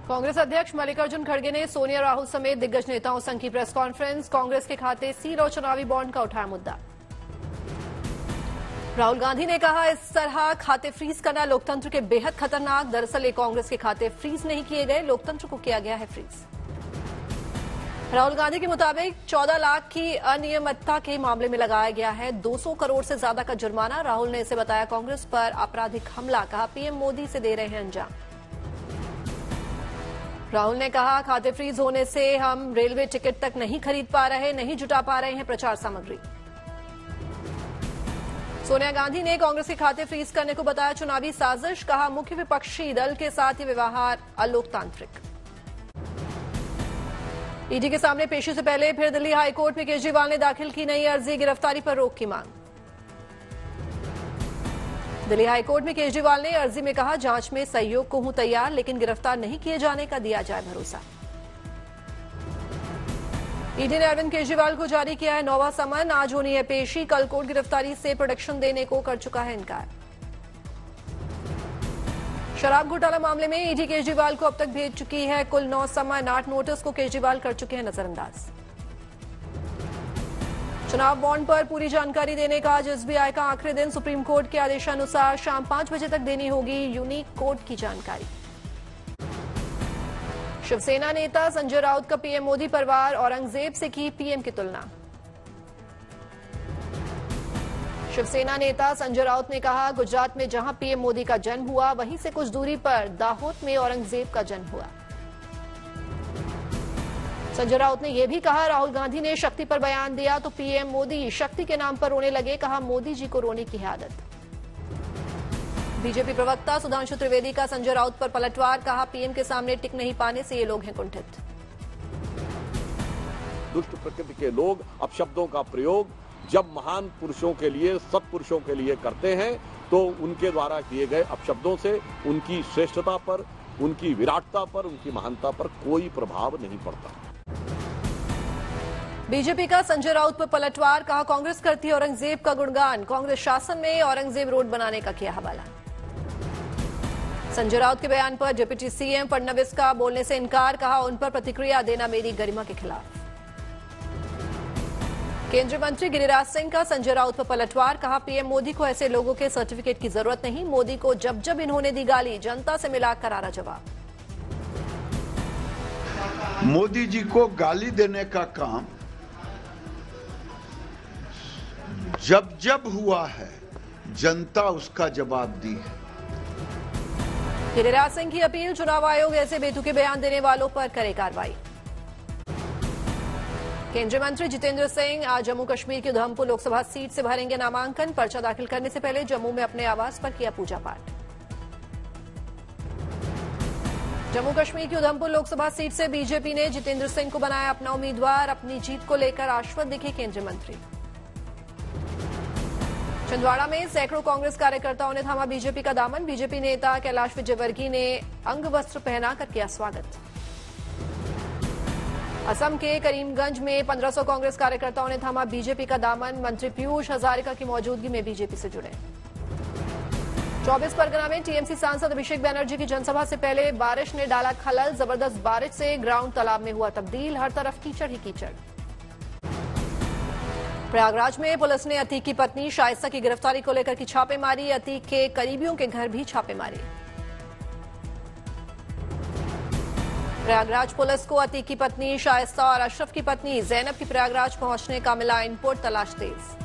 कांग्रेस अध्यक्ष मल्लिकार्जुन खड़गे ने सोनिया राहुल समेत दिग्गज नेताओं संग की प्रेस कॉन्फ्रेंस। कांग्रेस के खाते सील और चुनावी बॉन्ड का उठाया मुद्दा। राहुल गांधी ने कहा, इस तरह खाते फ्रीज करना लोकतंत्र के बेहद खतरनाक। दरअसल ये कांग्रेस के खाते फ्रीज नहीं किए गए, लोकतंत्र को किया गया है फ्रीज। राहुल गांधी के मुताबिक 14 लाख की अनियमितता के मामले में लगाया गया है 200 करोड़ से ज्यादा का जुर्माना। राहुल ने इसे बताया कांग्रेस पर आपराधिक हमला। कहा, पीएम मोदी से दे रहे हैं अंजाम। राहुल ने कहा, खाते फ्रीज होने से हम रेलवे टिकट तक नहीं खरीद पा रहे, नहीं जुटा पा रहे हैं प्रचार सामग्री। सोनिया गांधी ने कांग्रेस के खाते फ्रीज करने को बताया चुनावी साजिश। कहा, मुख्य विपक्षी दल के साथ ये व्यवहार अलोकतांत्रिक। ईडी के सामने पेशी से पहले फिर दिल्ली हाईकोर्ट में केजरीवाल ने दाखिल की नई अर्जी, गिरफ्तारी पर रोक की मांग। दिल्ली हाईकोर्ट में केजरीवाल ने अर्जी में कहा, जांच में सहयोग को हूं तैयार, लेकिन गिरफ्तार नहीं किए जाने का दिया जाए भरोसा। ईडी ने अरविंद केजरीवाल को जारी किया है 9वां समन। आज होनी है पेशी। कल कोर्ट गिरफ्तारी से प्रोटेक्शन देने को कर चुका है इनकार। शराब घोटाला मामले में ईडी केजरीवाल को अब तक भेज चुकी है कुल 9 समन। 8 नोटिस को केजरीवाल कर चुके हैं नजरअंदाज। चुनाव बॉन्ड पर पूरी जानकारी देने का आज एसबीआई का आखिरी दिन। सुप्रीम कोर्ट के आदेशानुसार शाम 5 बजे तक देनी होगी यूनिक कोड की जानकारी। शिवसेना नेता संजय राउत का पीएम मोदी पर वार। औरंगजेब से की पीएम की तुलना। शिवसेना नेता संजय राउत ने कहा, गुजरात में जहां पीएम मोदी का जन्म हुआ, वहीं से कुछ दूरी पर दाहोद में औरंगजेब का जन्म हुआ। संजय राउत ने यह भी कहा, राहुल गांधी ने शक्ति पर बयान दिया तो पीएम मोदी शक्ति के नाम पर रोने लगे। कहा, मोदी जी को रोने की है आदत। बीजेपी प्रवक्ता सुधांशु त्रिवेदी का संजय राउत पर पलटवार। कहा, पीएम के सामने टिक नहीं पाने से ये लोग हैं कुंठित। दुष्ट प्रकृति के लोग अपशब्दों का प्रयोग जब महान पुरुषों के लिए, सत्पुरुषों के लिए करते हैं तो उनके द्वारा किए गए अपशब्दों से उनकी श्रेष्ठता पर, उनकी विराटता पर, उनकी महानता पर कोई प्रभाव नहीं पड़ता। बीजेपी का संजय राउत पर पलटवार। कहा, कांग्रेस करती है औरंगजेब का गुणगान। कांग्रेस शासन में औरंगजेब रोड बनाने का किया हवाला। संजय राउत के बयान पर डिप्टी सीएम फडणवीस का बोलने से इनकार। कहा, उन पर प्रतिक्रिया देना मेरी गरिमा के खिलाफ। केंद्रीय मंत्री गिरिराज सिंह का संजय राउत पर पलटवार। कहा, पीएम मोदी को ऐसे लोगों के सर्टिफिकेट की जरूरत नहीं। मोदी को जब जब इन्होंने दी गाली, जनता से मिला करारा जवाब। मोदी जी को गाली देने का काम जब जब हुआ है, जनता उसका जवाब दी है। गिरिराज सिंह की अपील, चुनाव आयोग ऐसे बेतुके बयान देने वालों पर करे कार्रवाई। केंद्रीय मंत्री जितेंद्र सिंह आज जम्मू कश्मीर की उधमपुर लोकसभा सीट से भरेंगे नामांकन। पर्चा दाखिल करने से पहले जम्मू में अपने आवास पर किया पूजा पाठ। जम्मू कश्मीर की उधमपुर लोकसभा सीट से बीजेपी ने जितेंद्र सिंह को बनाया अपना उम्मीदवार। अपनी जीत को लेकर आश्वस्त दिखे केंद्रीय मंत्री। छिंदवाड़ा में सैकड़ों कांग्रेस कार्यकर्ताओं ने थामा बीजेपी का दामन। बीजेपी नेता कैलाश विजयवर्गीय ने अंग वस्त्र पहनाकर किया स्वागत। असम के करीमगंज में 1500 कांग्रेस कार्यकर्ताओं ने थामा बीजेपी का दामन। मंत्री पीयूष हजारिका की मौजूदगी में बीजेपी से जुड़े। 24 परगना में टीएमसी सांसद अभिषेक बनर्जी की जनसभा से पहले बारिश ने डाला खलल। जबरदस्त बारिश से ग्राउंड तालाब में हुआ तब्दील। हर तरफ कीचड़ ही कीचड़। प्रयागराज में पुलिस ने अतीक की पत्नी शाइस्ता की गिरफ्तारी को लेकर की छापेमारी। अतीक के करीबियों के घर भी छापेमारी। प्रयागराज पुलिस को अतीक की पत्नी शाइस्ता और अशरफ की पत्नी जैनब की प्रयागराज पहुंचने का मिला इनपुट। तलाश तेज।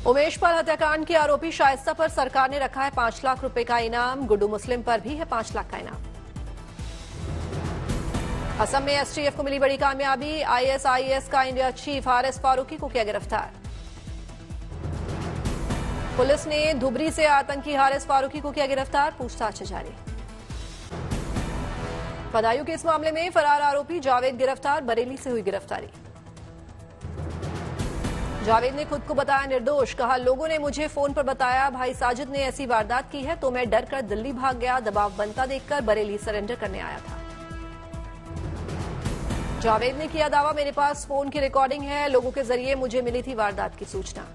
उमेश पाल हत्याकांड के आरोपी शाइस्ता पर सरकार ने रखा है 5 लाख रुपए का इनाम। गुड्डू मुस्लिम पर भी है 5 लाख का इनाम। असम में एसटीएफ को मिली बड़ी कामयाबी। आईएसआईएस का इंडिया चीफ हारिस फारूकी को किया गिरफ्तार। पुलिस ने धुबरी से आतंकी हारिस फारूकी को किया गिरफ्तार। पूछताछ जारी। बदायूं के इस मामले में फरार आरोपी जावेद गिरफ्तार। बरेली से हुई गिरफ्तारी। जावेद ने खुद को बताया निर्दोष। कहा, लोगों ने मुझे फोन पर बताया भाई साजिद ने ऐसी वारदात की है तो मैं डर कर दिल्ली भाग गया। दबाव बनता देखकर बरेली सरेंडर करने आया था। जावेद ने किया दावा, मेरे पास फोन की रिकॉर्डिंग है। लोगों के जरिए मुझे मिली थी वारदात की सूचना।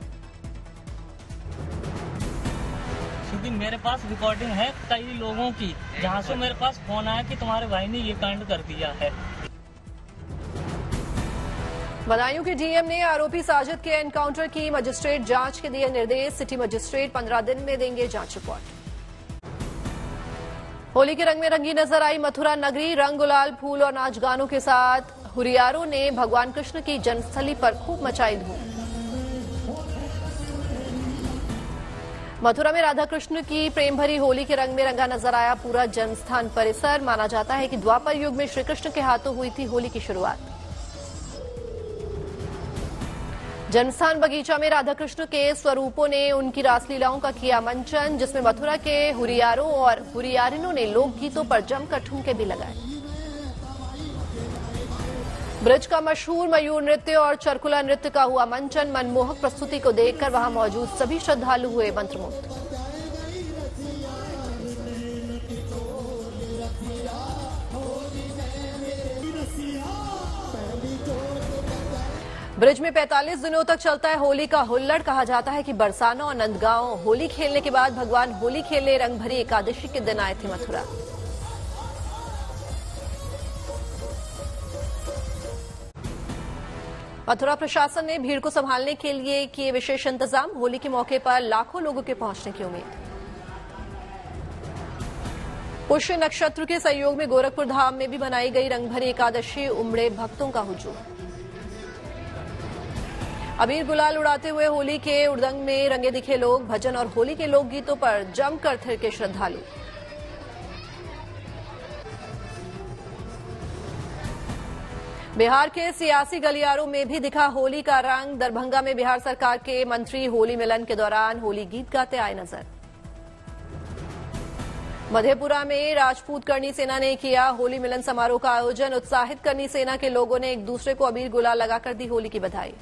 दिन मेरे पास रिकॉर्डिंग है कई लोगों की, जहाँ से मेरे पास फोन आया कि तुम्हारे भाई ने ये कांड कर दिया है। बदायूं के डीएम ने आरोपी साजिद के एनकाउंटर की मजिस्ट्रेट जांच के दिए निर्देश। सिटी मजिस्ट्रेट 15 दिन में देंगे जांच रिपोर्ट। होली के रंग में रंगी नजर आई मथुरा नगरी। रंग गुलाल, फूल और नाच गानों के साथ हुरियारों ने भगवान कृष्ण की जन्मस्थली पर खूब मचाई धूम। मथुरा में राधा कृष्ण की प्रेम भरी होली के रंग में रंगा नजर आया पूरा जन्मस्थान परिसर। माना जाता है कि द्वापर युग में श्री कृष्ण के हाथों हुई थी होली की शुरुआत। जन्मस्थान बगीचा में राधा कृष्ण के स्वरूपों ने उनकी रासलीलाओं का किया मंचन, जिसमें मथुरा के हुरियारों और हुरियारिनों ने लोकगीतों पर जमकर ठुमके भी लगाए। ब्रज का मशहूर मयूर नृत्य और चरकुला नृत्य का हुआ मंचन। मनमोहक प्रस्तुति को देखकर वहां मौजूद सभी श्रद्धालु हुए मंत्रमुग्ध। ब्रज में 45 दिनों तक चलता है होली का हुल्लड़। कहा जाता है कि बरसाना और नंदगांव होली खेलने के बाद भगवान होली खेलने रंग भरी एकादशी के दिन आए थे मथुरा। मथुरा प्रशासन ने भीड़ को संभालने के लिए किए विशेष इंतजाम। होली के मौके पर लाखों लोगों के पहुंचने की उम्मीद। पुष्य नक्षत्र के सहयोग में गोरखपुर धाम में भी बनाई गई रंगभरी एकादशी। उमड़े भक्तों का हुजूम। अबीर गुलाल उड़ाते हुए होली के उड़दंग में रंगे दिखे लोग। भजन और होली के लोकगीतों पर जमकर थिरके श्रद्धालु। बिहार के सियासी गलियारों में भी दिखा होली का रंग। दरभंगा में बिहार सरकार के मंत्री होली मिलन के दौरान होली गीत गाते आए नजर। मधेपुरा में राजपूत करनी सेना ने किया होली मिलन समारोह का आयोजन। उत्साहित करनी सेना के लोगों ने एक दूसरे को अबीर गुलाल लगाकर दी होली की बधाई।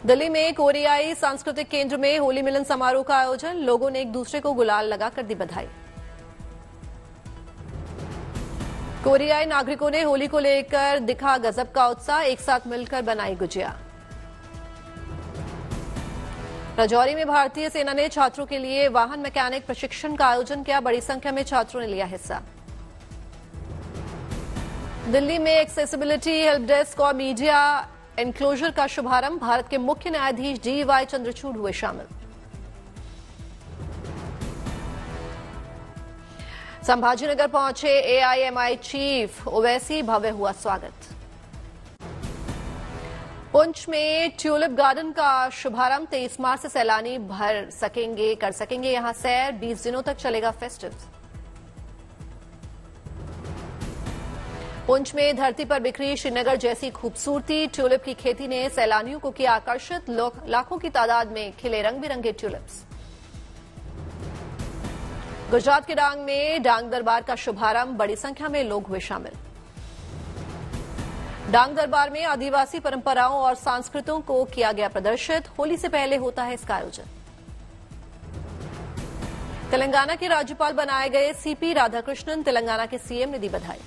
दिल्ली में कोरियाई सांस्कृतिक केंद्र में होली मिलन समारोह का आयोजन। लोगों ने एक दूसरे को गुलाल लगाकर दी बधाई। कोरियाई नागरिकों ने होली को लेकर दिखा गजब का उत्साह। एक साथ मिलकर बनाई गुजिया। राजौरी में भारतीय सेना ने छात्रों के लिए वाहन मैकेनिक प्रशिक्षण का आयोजन किया। बड़ी संख्या में छात्रों ने लिया हिस्सा। दिल्ली में एक्सेसिबिलिटी हेल्प डेस्क और मीडिया एनक्लोजर का शुभारंभ। भारत के मुख्य न्यायाधीश DY चंद्रचूड़ हुए शामिल। संभाजीनगर पहुंचे AIMI चीफ ओवैसी। भव्य हुआ स्वागत। पुंछ में ट्यूलिप गार्डन का शुभारंभ। 23 मार्च से सैलानी कर सकेंगे यहां सैर। 20 दिनों तक चलेगा फेस्टिव। पुंछ में धरती पर बिखरी श्रीनगर जैसी खूबसूरती। ट्यूलिप की खेती ने सैलानियों को किया आकर्षित। लाखों की तादाद में खिले रंग बिरंगे ट्यूलिप्स। गुजरात के डांग में डांग दरबार का शुभारंभ। बड़ी संख्या में लोग हुए शामिल। डांग दरबार में आदिवासी परंपराओं और संस्कृतों को किया गया प्रदर्शित। होली से पहले होता है इसका आयोजन। तेलंगाना के राज्यपाल बनाए गए CP राधाकृष्णन। तेलंगाना के CM ने दी बधाई।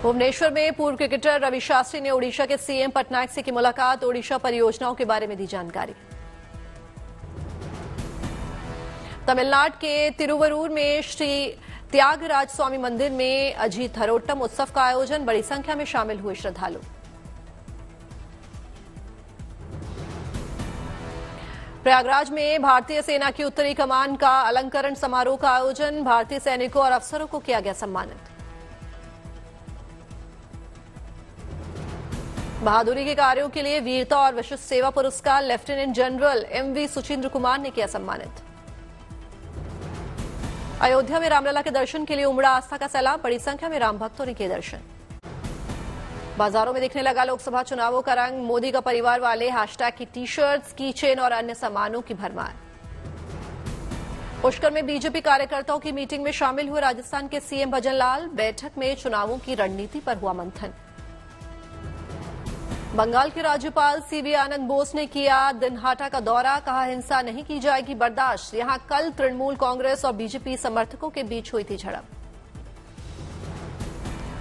भुवनेश्वर में पूर्व क्रिकेटर रवि शास्त्री ने ओडिशा के CM पटनायक से की मुलाकात। ओडिशा परियोजनाओं के बारे में दी जानकारी। तमिलनाडु के तिरुवरूर में श्री त्यागराज स्वामी मंदिर में अजी थरोट्टम उत्सव का आयोजन। बड़ी संख्या में शामिल हुए श्रद्धालु। प्रयागराज में भारतीय सेना की उत्तरी कमान का अलंकरण समारोह का आयोजन। भारतीय सैनिकों और अफसरों को किया गया सम्मानित। बहादुरी के कार्यों के लिए वीरता और विशिष्ट सेवा पुरस्कार lieutenant general MV Suchindra Kumar ने किया सम्मानित। अयोध्या में रामलला के दर्शन के लिए उमड़ा आस्था का सैलाब। बड़ी संख्या में राम भक्तों ने किए दर्शन। बाजारों में दिखने लगा लोकसभा चुनावों का रंग। मोदी का परिवार वाले हैशटैग की टी-शर्ट्स, की चेन और अन्य सामानों की भरमार। पुष्कर में बीजेपी कार्यकर्ताओं की मीटिंग में शामिल हुए राजस्थान के CM भजन लाल। बैठक में चुनावों की रणनीति पर हुआ मंथन। बंगाल के राज्यपाल CV आनंद बोस ने किया दिनहाटा का दौरा। कहा हिंसा नहीं की जाएगी बर्दाश्त। यहां कल तृणमूल कांग्रेस और बीजेपी समर्थकों के बीच हुई थी झड़प।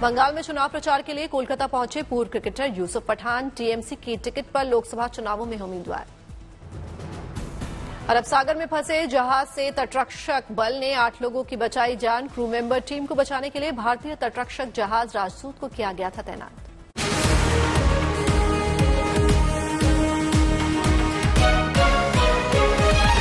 बंगाल में चुनाव प्रचार के लिए कोलकाता पहुंचे पूर्व क्रिकेटर यूसुफ पठान। TMC की टिकट पर लोकसभा चुनावों में उम्मीदवार। अरब सागर में फंसे जहाज से तटरक्षक बल ने 8 लोगों की बचाई जान। क्रू मेंबर टीम को बचाने के लिए भारतीय तटरक्षक जहाज राजदूत को किया गया था तैनात।